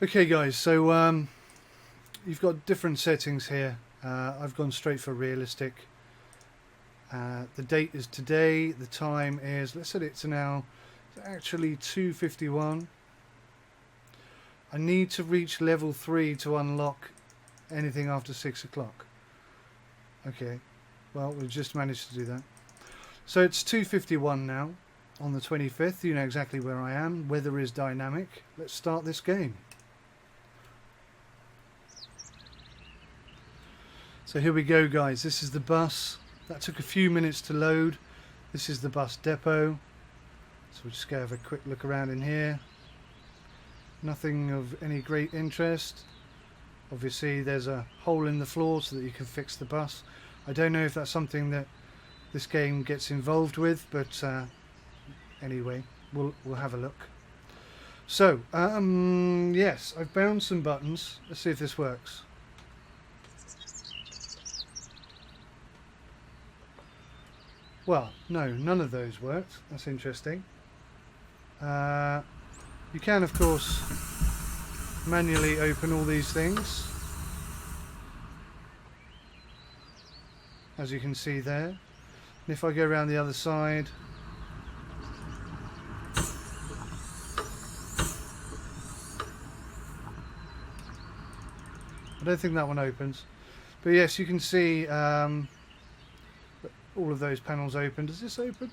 Okay guys, so you've got different settings here. I've gone straight for realistic. The date is today, the time is, let's set it to now, it's actually 2:51. I need to reach level 3 to unlock anything after 6 o'clock. Okay, well we've just managed to do that. So it's 2:51 now on the 25th, you know exactly where I am, weather is dynamic. Let's start this game. So here we go guys, this is the bus. That took a few minutes to load. This is the bus depot. So we'll just go have a quick look around in here. Nothing of any great interest. Obviously there's a hole in the floor so that you can fix the bus. I don't know if that's something that this game gets involved with, but anyway, we'll have a look. So, yes, I've bound some buttons. Let's see if this works. Well, no, none of those worked. That's interesting. You can, of course, manually open all these things, as you can see there. And if I go around the other side, I don't think that one opens. But yes, you can see all of those panels open. Does this open?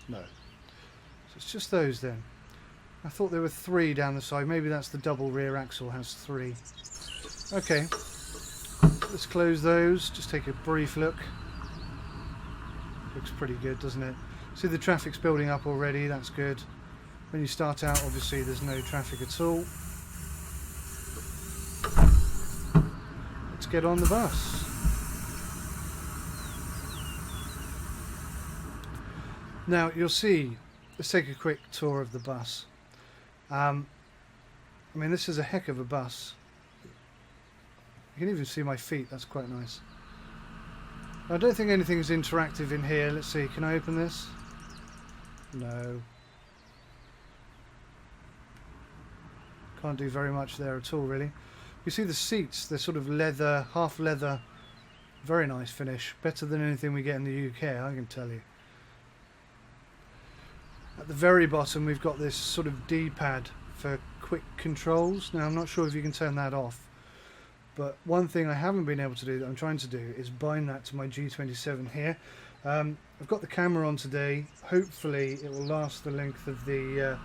No. So it's just those then. I thought there were 3 down the side. Maybe that's the double rear axle has 3. Okay. Let's close those. Just take a brief look. Looks pretty good, doesn't it? See the traffic's building up already. That's good. When you start out, obviously there's no traffic at all. Let's get on the bus. Now you'll see, let's take a quick tour of the bus. I mean, this is a heck of a bus. You can even see my feet, that's quite nice. I don't think anything is interactive in here. Let's see, can I open this? No. Can't do very much there at all really. You see the seats, they're sort of leather, half leather. Very nice finish, better than anything we get in the UK, I can tell you. At the very bottom we've got this sort of D-pad for quick controls. Now I'm not sure if you can turn that off, but one thing I haven't been able to do that I'm trying to do is bind that to my G27 here. I've got the camera on today, hopefully it will last the length of the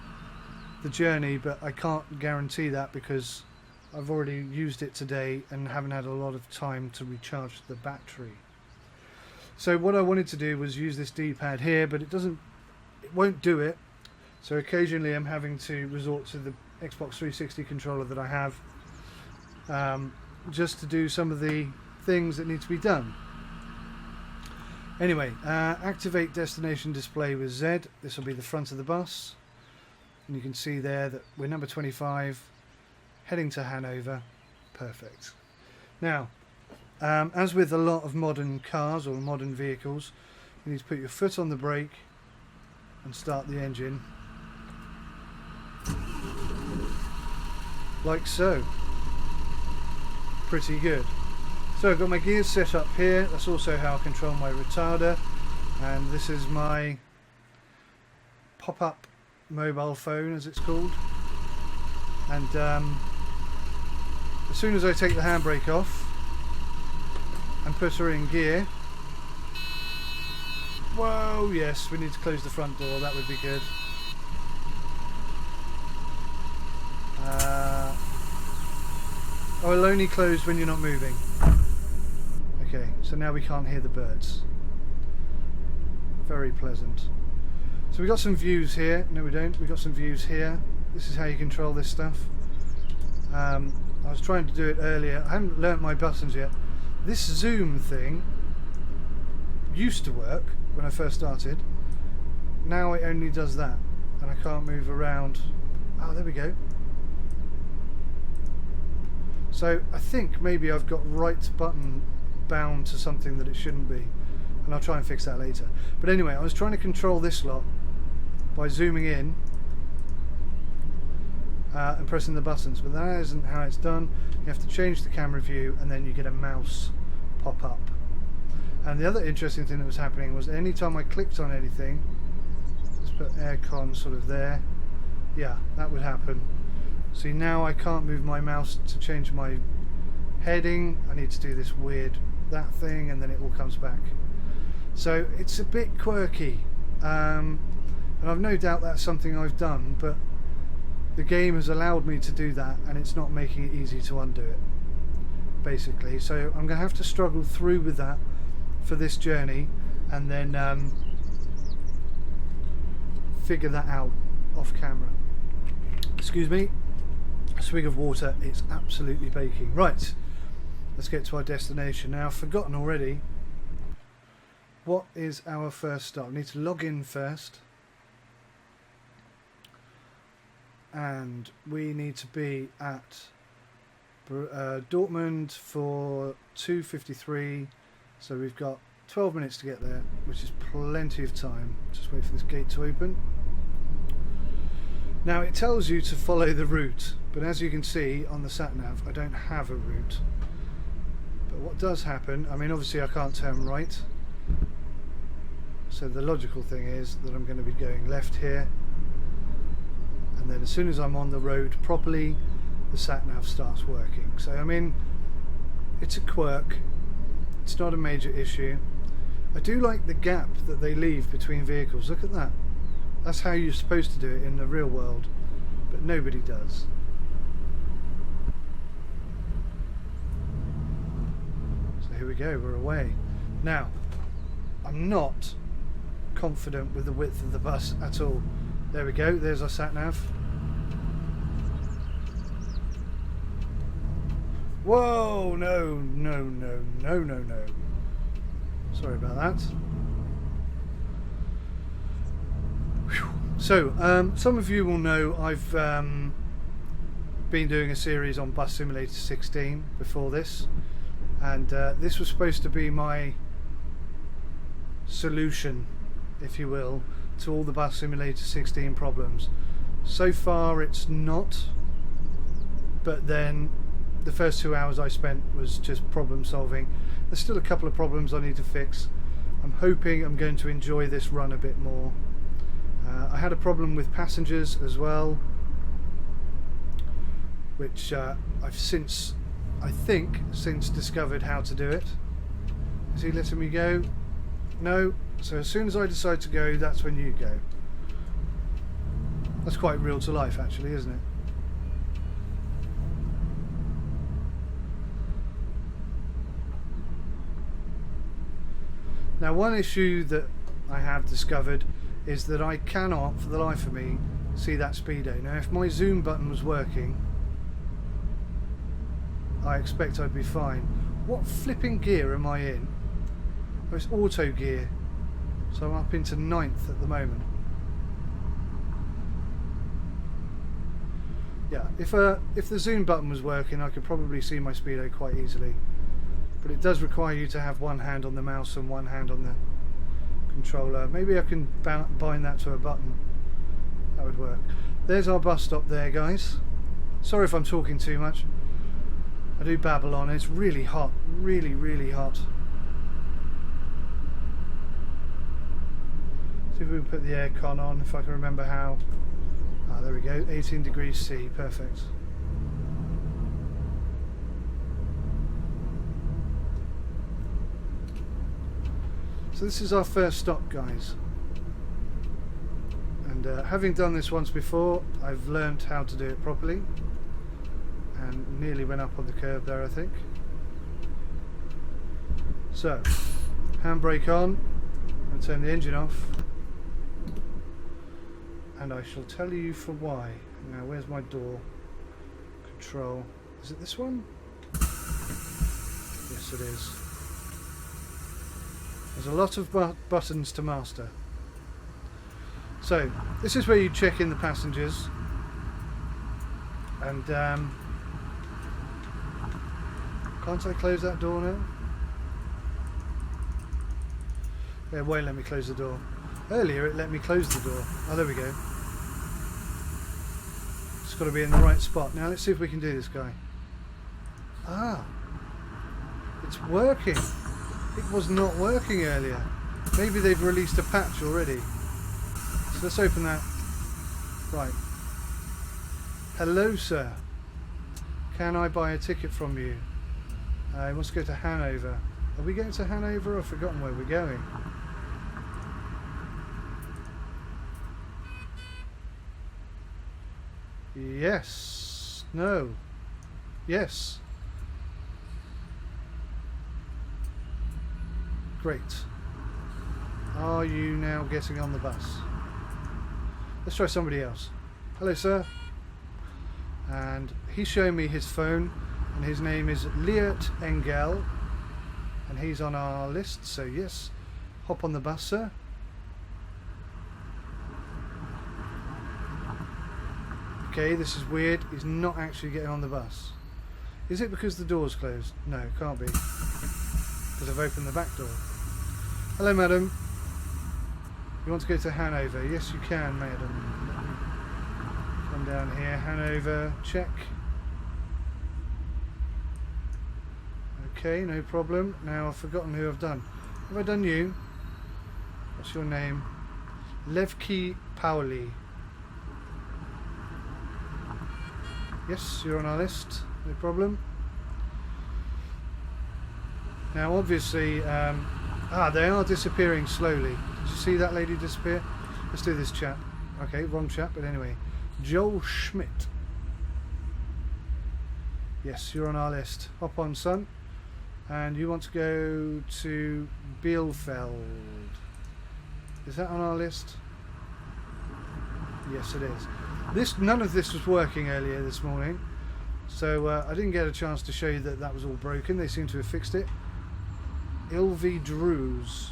journey, but I can't guarantee that because I've already used it today and haven't had a lot of time to recharge the battery. So what I wanted to do was use this D-pad here, but it won't do it, so occasionally I'm having to resort to the Xbox 360 controller that I have, just to do some of the things that need to be done. Anyway, activate destination display with Z. This will be the front of the bus, and you can see there that we're number 25 heading to Hannover. Perfect. Now, as with a lot of modern cars or modern vehicles, you need to put your foot on the brake and start the engine like so. Pretty good. So I've got my gears set up here. That's also how I control my retarder, and this is my pop-up mobile phone as it's called, and as soon as I take the handbrake off and put her in gear, whoa, yes, we need to close the front door, that would be good. Oh, it'll only close when you're not moving. Okay, so now we can't hear the birds. Very pleasant. So we've got some views here. No, we don't. We've got some views here. This is how you control this stuff. I was trying to do it earlier. I haven't learnt my buttons yet. This zoom thing used to work when I first started. Now it only does that, and I can't move around. Oh, there we go. So I think maybe I've got right button bound to something that it shouldn't be, and I'll try and fix that later. But anyway, I was trying to control this lot by zooming in and pressing the buttons, but that isn't how it's done. You have to change the camera view and then you get a mouse pop up. And the other interesting thing that was happening was anytime I clicked on anything, let's put aircon sort of there, yeah, that would happen. See, now I can't move my mouse to change my heading. I need to do this weird that thing and then it all comes back. So it's a bit quirky, and I've no doubt that's something I've done, but the game has allowed me to do that and it's not making it easy to undo it, basically. So I'm going to have to struggle through with that for this journey and then figure that out off camera. Excuse me, a swig of water, it's absolutely baking. Right, let's get to our destination. Now I've forgotten already, what is our first stop? I need to log in first. And we need to be at Dortmund for 2:53, so we've got 12 minutes to get there, which is plenty of time. Just wait for this gate to open. Now it tells you to follow the route, but as you can see on the sat-nav, I don't have a route. But what does happen, I mean obviously I can't turn right, so the logical thing is that I'm going to be going left here. And then as soon as I'm on the road properly, the sat-nav starts working. So I mean, it's a quirk, it's not a major issue. I do like the gap that they leave between vehicles. Look at that. That's how you're supposed to do it in the real world, but nobody does. So here we go, we're away. Now, I'm not confident with the width of the bus at all. There we go, there's our sat-nav. Whoa, no. Sorry about that. Whew. So, some of you will know I've been doing a series on Bus Simulator 16 before this, and this was supposed to be my solution, if you will, to all the Bus Simulator 16 problems. So far it's not, but then the first 2 hours I spent was just problem solving. There's still a couple of problems I need to fix. I'm hoping I'm going to enjoy this run a bit more. I had a problem with passengers as well, which I've since, I think, discovered how to do it. Is he letting me go? No. So as soon as I decide to go, that's when you go. That's quite real to life actually, isn't it? Now one issue that I have discovered is that I cannot, for the life of me, see that speedo. Now if my zoom button was working, I expect I'd be fine. What flipping gear am I in? Oh, it's auto gear. So I'm up into 9th at the moment. Yeah, if the zoom button was working, I could probably see my speedo quite easily. But it does require you to have one hand on the mouse and one hand on the controller. Maybe I can bind that to a button. That would work. There's our bus stop there, guys. Sorry if I'm talking too much. I do babble on. It's really hot. Really, really hot. See if we can put the aircon on, if I can remember how. Ah, there we go, 18 degrees C, perfect. So this is our first stop, guys. And having done this once before, I've learnt how to do it properly. And nearly went up on the curb there, I think. So, handbrake on, and turn the engine off. And I shall tell you for why. Now, where's my door? Control. Is it this one? Yes, it is. There's a lot of buttons to master. So, this is where you check in the passengers. And, can't I close that door now? Yeah, it won't let me close the door. Earlier it let me close the door. Oh, there we go. got to be in the right spot. Now let's see if we can do this guy. Ah, it's working. It was not working earlier. Maybe they've released a patch already. So let's open that. Right. Hello, sir. Can I buy a ticket from you? I must go to Hanover. Are we going to Hanover? I've forgotten where we're going. Yes. No. Yes. Great. Are you now getting on the bus? Let's try somebody else. Hello, sir. And he's showing me his phone, and his name is Leert Engel, and he's on our list, so yes, hop on the bus, sir. Okay, this is weird. He's not actually getting on the bus. Is it because the door's closed? No, it can't be, because I've opened the back door. Hello, madam. You want to go to Hanover? Yes, you can, madam. Come down here. Hanover. Check. Okay, no problem. Now I've forgotten who I've done. Have I done you? What's your name? Levki Pauli. Yes, you're on our list. No problem. Now, obviously, they are disappearing slowly. Did you see that lady disappear? Let's do this chap. Okay, wrong chap, but anyway. Joel Schmidt. Yes, you're on our list. Hop on, son. And you want to go to Bielefeld. Is that on our list? Yes, it is. None of this was working earlier this morning, so I didn't get a chance to show you that that was all broken. They seem to have fixed it. Ilvi Drews.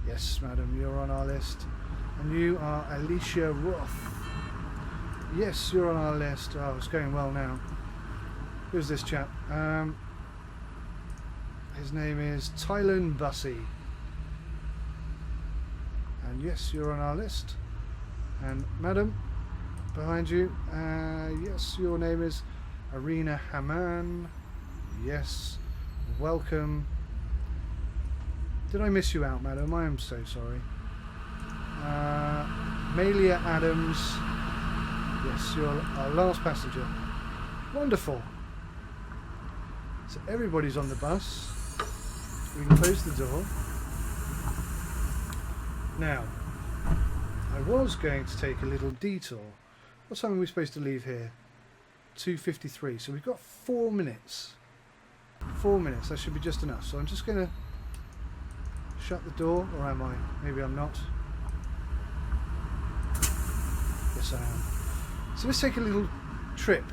Yes, madam, you're on our list. And you are Alicia Roth. Yes, you're on our list. Oh, it's going well now. Who's this chap? His name is Tylen Bussey. And yes, you're on our list. And madam, behind you, yes, your name is Arena Haman. Yes, welcome. Did I miss you out, madam? I am so sorry. Malia Adams. Yes, you're our last passenger. Wonderful. So everybody's on the bus. We can close the door. Now, I was going to take a little detour. What time are we supposed to leave here? 2:53. So we've got 4 minutes. 4 minutes. That should be just enough. So I'm just going to shut the door, or am I? Maybe I'm not. Yes, I am. So let's take a little trip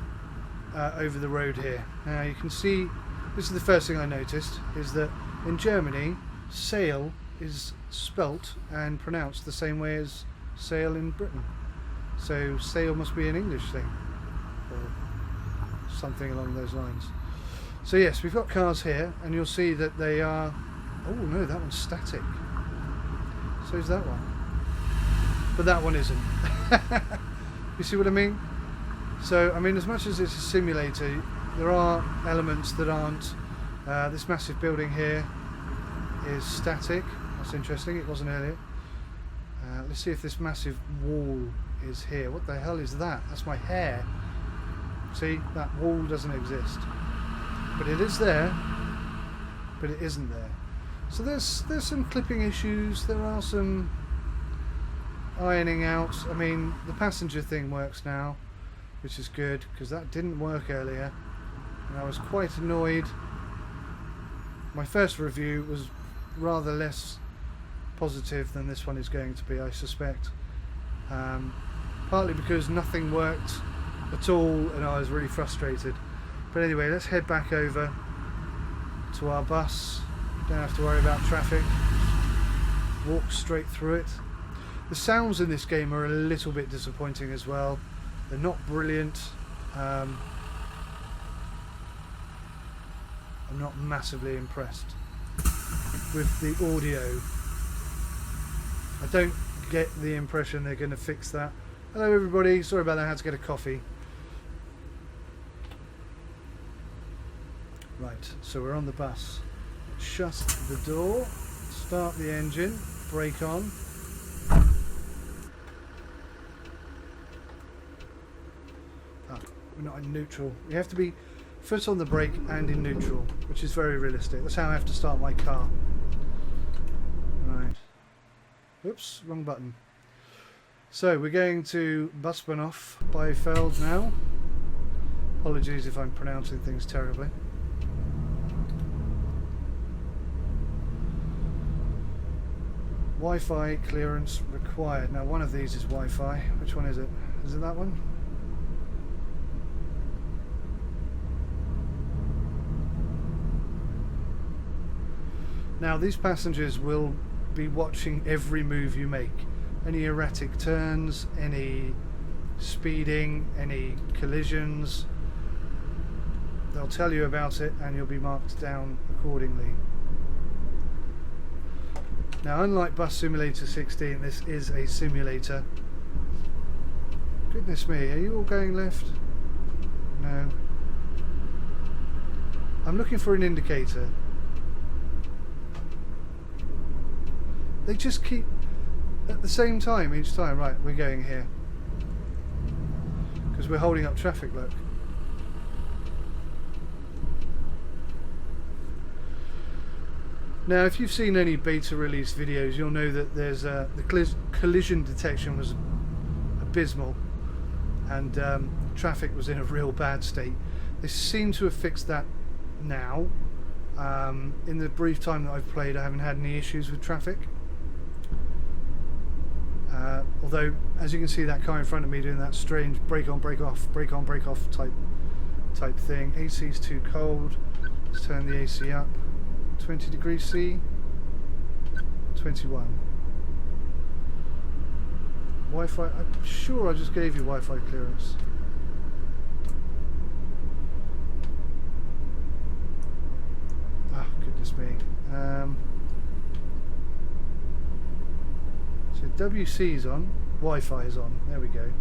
over the road here. Now you can see, this is the first thing I noticed, is that in Germany, sail is spelt and pronounced the same way as sail in Britain. So sail must be an English thing, or something along those lines. So yes, we've got cars here, and you'll see that they are... Oh no, that one's static. So is that one. But that one isn't. You see what I mean? So, I mean, as much as it's a simulator, there are elements that aren't. This massive building here is static. That's interesting. It wasn't earlier. Let's see if this massive wall is here. What the hell is that? That's my hair. See, that wall doesn't exist. But it is there. But it isn't there. So there's some clipping issues. There are some ironing out. I mean, the passenger thing works now, which is good, because that didn't work earlier, and I was quite annoyed. My first review was rather less positive than this one is going to be, I suspect, partly because nothing worked at all and I was really frustrated. But anyway, let's head back over to our bus. Don't have to worry about traffic. Walk straight through it. The sounds in this game are a little bit disappointing as well. They're not brilliant. I'm not massively impressed with the audio. I don't get the impression they're going to fix that. Hello everybody, sorry about that, I had to get a coffee. Right, so we're on the bus. Shut the door, start the engine, brake on. We're not in neutral. You have to be foot on the brake and in neutral, which is very realistic. That's how I have to start my car. Right. Oops, wrong button. So we're going to Busbahnhof by Feld now. Apologies if I'm pronouncing things terribly. Wi-Fi clearance required. Now one of these is Wi-Fi. Which one is it? Is it that one? Now these passengers will be watching every move you make. Any erratic turns, any speeding, any collisions. They'll tell you about it and you'll be marked down accordingly. Now unlike Bus Simulator 16, this is a simulator. Goodness me, are you all going left? No. I'm looking for an indicator. They just keep at the same time each time. Right, we're going here because we're holding up traffic. Look. Now if you've seen any beta release videos, you'll know that there's the collision detection was abysmal and traffic was in a real bad state. They seem to have fixed that now. In the brief time that I've played, I haven't had any issues with traffic. Although, as you can see, that car in front of me doing that strange brake on, brake off type thing. AC is too cold. Let's turn the AC up. 20 degrees C. 21. Wi-Fi. I'm sure I just gave you Wi-Fi clearance. Ah, goodness me. So WC is on, Wi-Fi is on, there we go.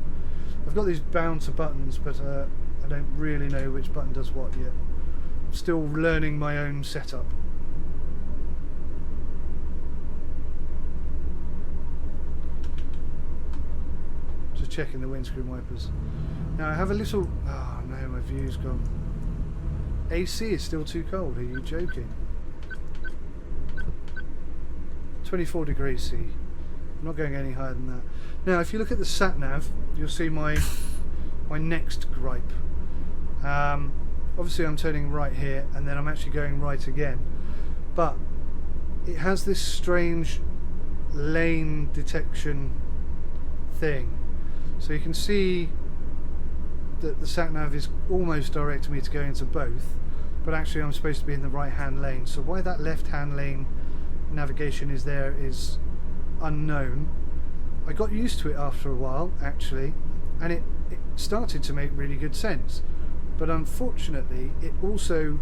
I've got these bouncer buttons, but I don't really know which button does what yet. I'm still learning my own setup. Just checking the windscreen wipers. Now I have a little... Oh no, my view's gone. AC is still too cold, are you joking? 24 degrees C. I'm not going any higher than that. Now if you look at the sat nav, you'll see my next gripe. Obviously I'm turning right here and then I'm actually going right again, but it has this strange lane detection thing. So you can see that the sat nav is almost directing me to go into both, but actually I'm supposed to be in the right hand lane. So why that left hand lane navigation is there is unknown. I got used to it after a while actually, and it started to make really good sense, but unfortunately it also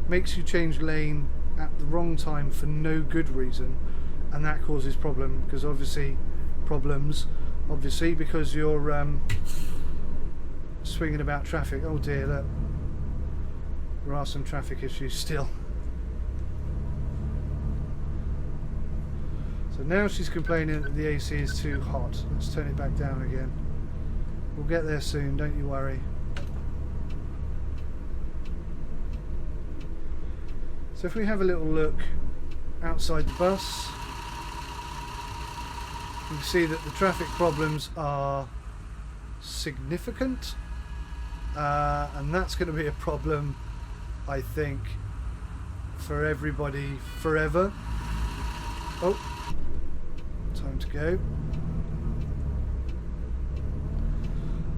makes you change lane at the wrong time for no good reason, and that causes problems because because you're swinging about traffic. Oh dear, look, there are some traffic issues still. So now she's complaining that the AC is too hot. Let's turn it back down again. We'll get there soon, don't you worry. So if we have a little look outside the bus, you can see that the traffic problems are significant, and that's going to be a problem, I think, for everybody forever. Oh, time to go.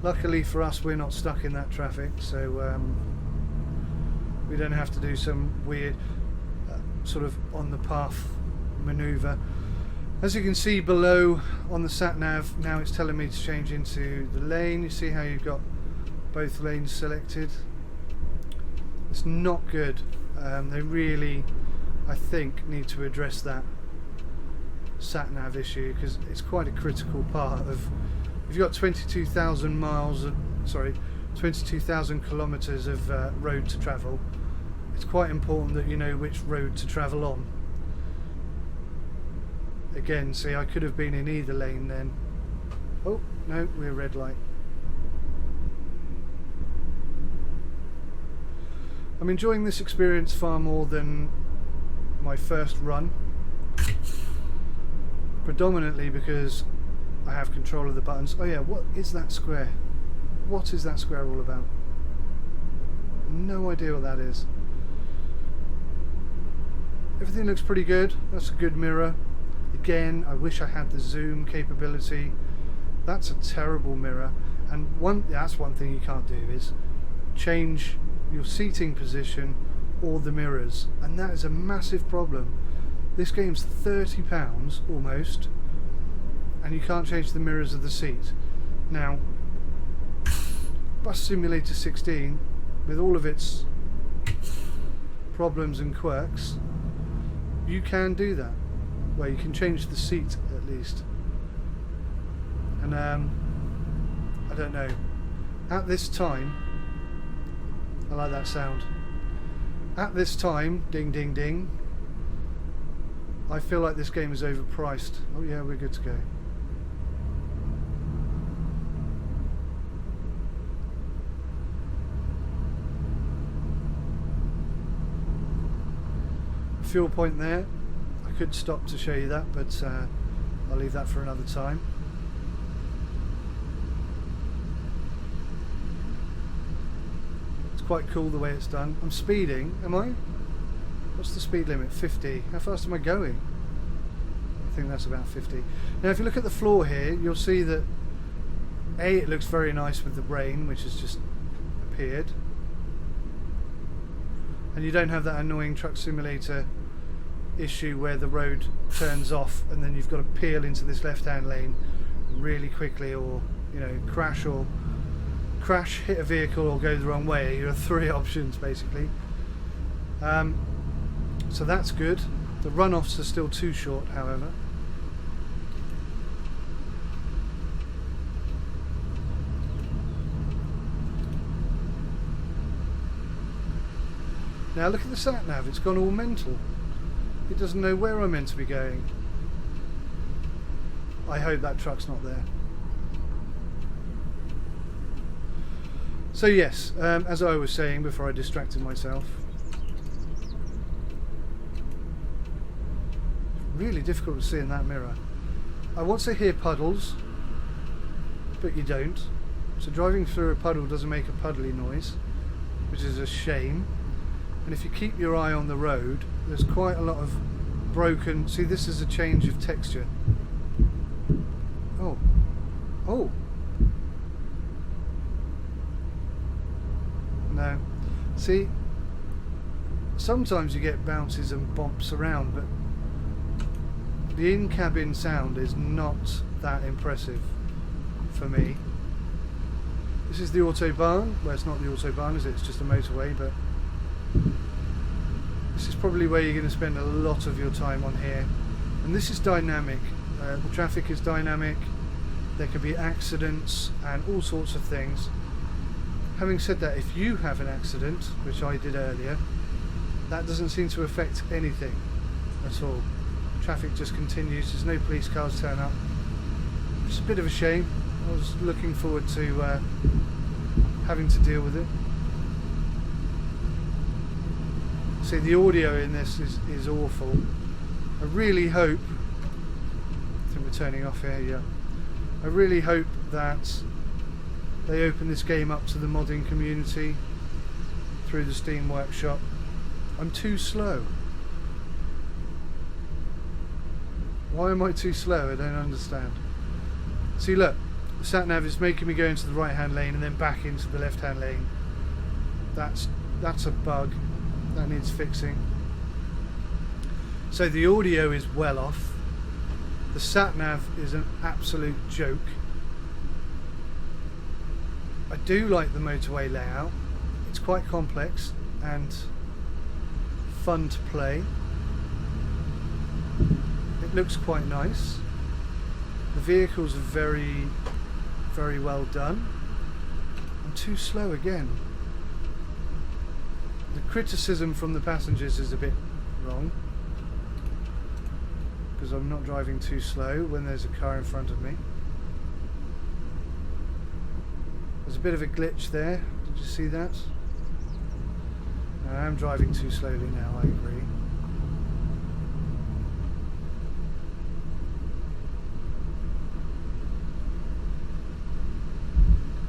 Luckily for us, we're not stuck in that traffic, so we don't have to do some weird sort of on the path maneuver. As you can see below on the sat nav, now it's telling me to change into the lane. You see how you've got both lanes selected. It's not good. They really, I think, need to address that. sat-nav issue, because it's quite a critical part of, if you've got 22,000 miles, 22,000 kilometres of road to travel, it's quite important that you know which road to travel on. Again, see, I could have been in either lane then. Oh, no, we're red light. I'm enjoying this experience far more than my first run. Predominantly because I have control of the buttons. Oh yeah, what is that square? What is that square all about? No idea what that is. Everything looks pretty good. That's a good mirror. Again, I wish I had the zoom capability. That's a terrible mirror. And that's one thing you can't do, is change your seating position or the mirrors. And that is a massive problem. This game's £30 almost, and you can't change the mirrors of the seat. Now, Bus Simulator 16, with all of its problems and quirks, you can do that, where you can change the seat at least. And I don't know, at this time, I like that sound. At this time, ding ding ding, I feel like this game is overpriced. Oh yeah, we're good to go. Fuel point there. I could stop to show you that, but I'll leave that for another time. It's quite cool the way it's done. I'm speeding, am I? What's the speed limit? 50. How fast am I going? I think that's about 50. Now if you look at the floor here, you'll see that it looks very nice with the rain, which has just appeared. And you don't have that annoying Truck Simulator issue where the road turns off and then you've got to peel into this left-hand lane really quickly, or you know, crash, hit a vehicle, or go the wrong way. You have 3 options basically. So that's good. The runoffs are still too short, however. Now look at the sat-nav, it's gone all mental. It doesn't know where I'm meant to be going. I hope that truck's not there. So yes, as I was saying before I distracted myself, really difficult to see in that mirror. I want to hear puddles, but you don't. So driving through a puddle doesn't make a puddly noise, which is a shame. And if you keep your eye on the road, there's quite a lot of broken... See, this is a change of texture. Oh. Oh. No. See, sometimes you get bounces and bumps around, but the in-cabin sound is not that impressive for me. This is the Autobahn. Well, it's not the Autobahn, is it? It's just a motorway, but this is probably where you're going to spend a lot of your time on here. And this is dynamic. The traffic is dynamic. There could be accidents and all sorts of things. Having said that, if you have an accident, which I did earlier, that doesn't seem to affect anything at all. Traffic just continues. There's no police cars turn up. It's a bit of a shame. I was looking forward to having to deal with it. See, the audio in this is awful. I really hope... I think we're turning off here, yeah. I really hope that they open this game up to the modding community through the Steam Workshop. I'm too slow. Why am I too slow? I don't understand. See, look, the sat-nav is making me go into the right-hand lane and then back into the left-hand lane. That's a bug. That needs fixing. So the audio is well off. The sat-nav is an absolute joke. I do like the motorway layout. It's quite complex and fun to play. It looks quite nice. The vehicles are very, very well done. I'm too slow again. The criticism from the passengers is a bit wrong, because I'm not driving too slow when there's a car in front of me. There's a bit of a glitch there. Did you see that? I am driving too slowly now, I agree.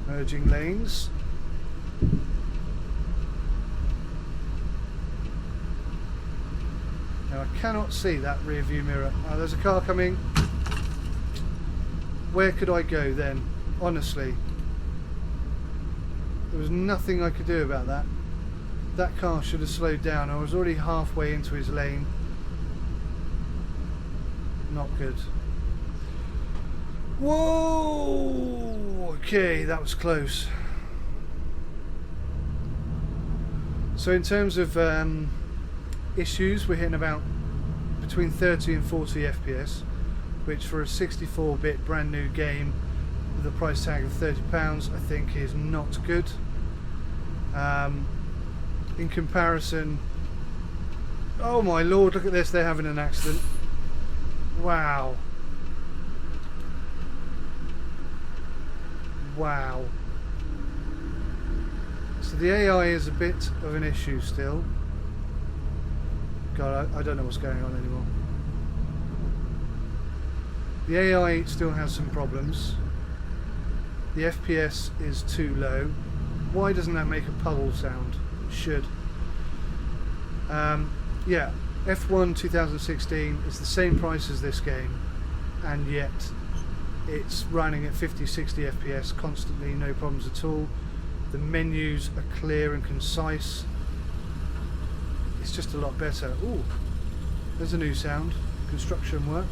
Merging lanes. Now I cannot see that rear view mirror. Oh, there's a car coming. Where could I go then? Honestly. There was nothing I could do about that. That car should have slowed down. I was already halfway into his lane. Not good. Whoa! Okay, that was close. So in terms of issues, we're hitting about between 30 and 40 FPS, which for a 64-bit brand new game with a price tag of £30 I think is not good. In comparison, oh my lord, look at this, they're having an accident. Wow. Wow. So the AI is a bit of an issue still. God, I don't know what's going on anymore. The AI still has some problems. The FPS is too low. Why doesn't that make a puddle sound? It should. Yeah, F1 2016 is the same price as this game, and yet it's running at 50-60 FPS constantly, no problems at all. The menus are clear and concise. It's just a lot better. Ooh, there's a new sound. Construction work.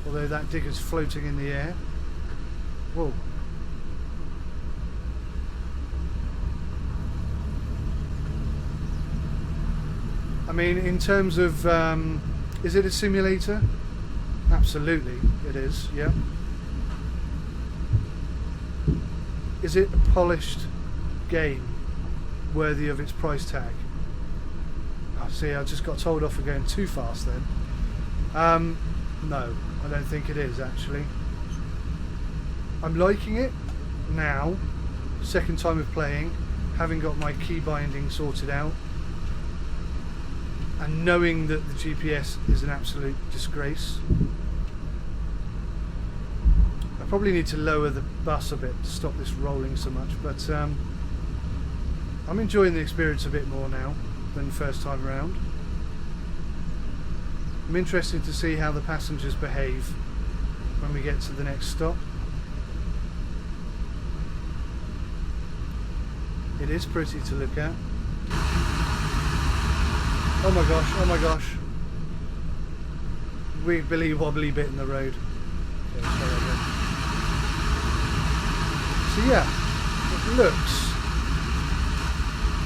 Although that digger's floating in the air. Whoa. I mean, in terms of, is it a simulator? Absolutely, it is, yeah. Is it a polished game worthy of its price tag? Oh, see, I just got told off for going too fast then. No, I don't think it is actually. I'm liking it now, second time of playing, having got my key binding sorted out, and knowing that the GPS is an absolute disgrace. I probably need to lower the bus a bit to stop this rolling so much, but I'm enjoying the experience a bit more now than the first time around. I'm interested to see how the passengers behave when we get to the next stop. It is pretty to look at. Oh my gosh, oh my gosh. Wibbly wobbly bit in the road. Okay, sorry again. So yeah, it looks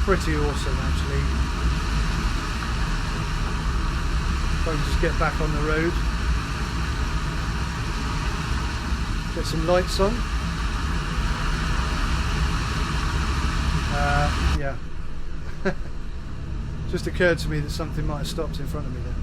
pretty awesome actually. If I can just get back on the road. Get some lights on. Yeah. Just occurred to me that something might have stopped in front of me there.